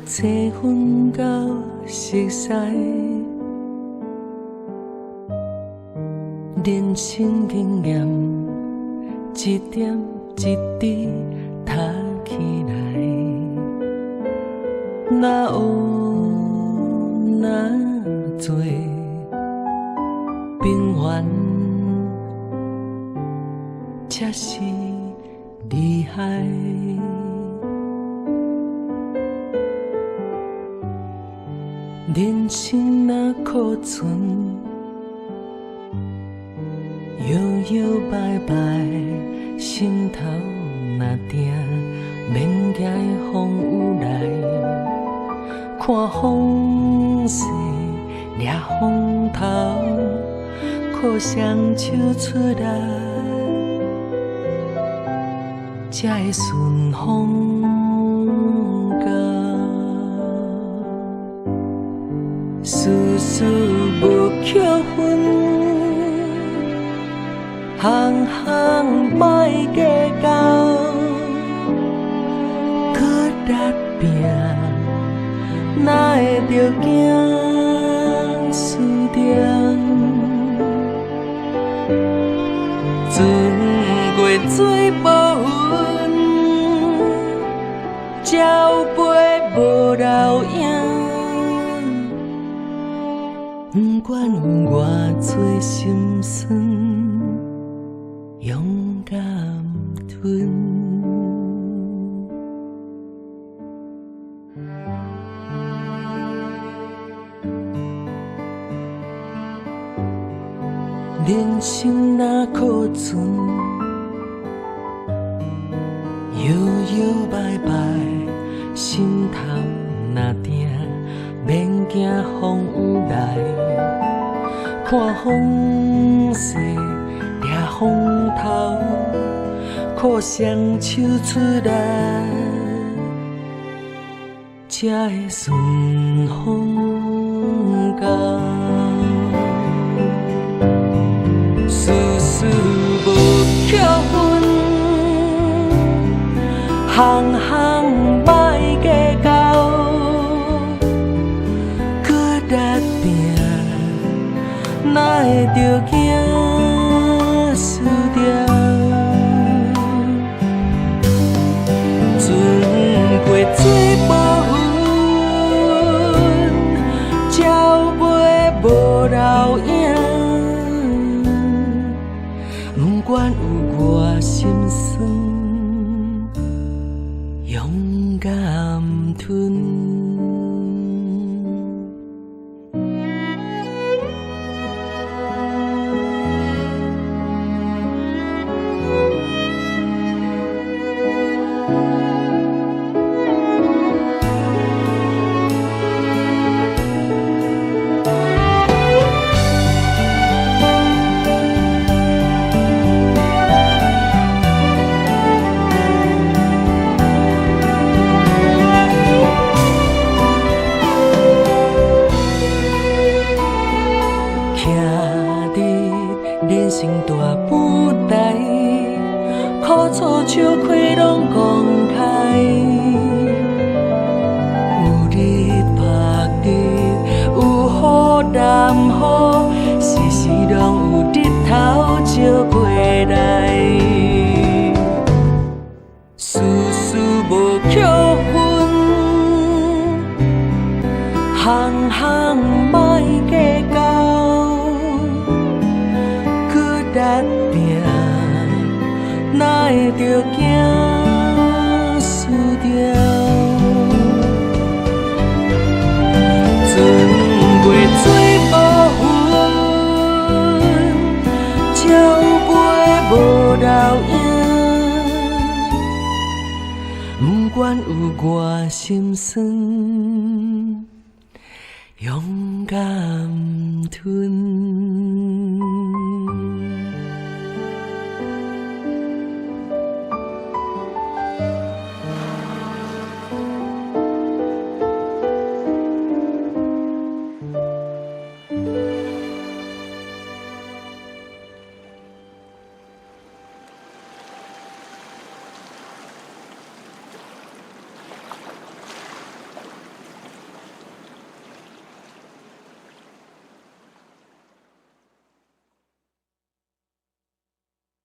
青粉到熟悉，人生经验一点一滴读起来，哪有哪多平凡，才是厉害。人生若可存，摇摇摆摆，心头若定，免惊风雨来。看风势，掠风头，靠双手出来，才会顺风到。事事无扣分，行行莫计较，搁力拼，哪会着惊输掉？船过水无痕，鸟飞无留影。不管有偌多心酸，勇敢吞。人生若可存，摇摇摆摆，心头若定，免惊风雨来。看风势，掠风头，靠双手出来，才会顺风到。事事无扣分，行行莫计较，搁力拼，哪会着惊输掉？船过水无痕，鸟飞无留影。不管有偌心酸，勇敢吞。人生大舞台，苦楚笑亏拢公开。有日晒日，有雨淡雨，时时拢有日头照过来。事事无扣分，行行莫计较。力拼，哪会着惊输掉？船过水无痕，鸟飞无留影。不管有偌心酸，勇敢吞。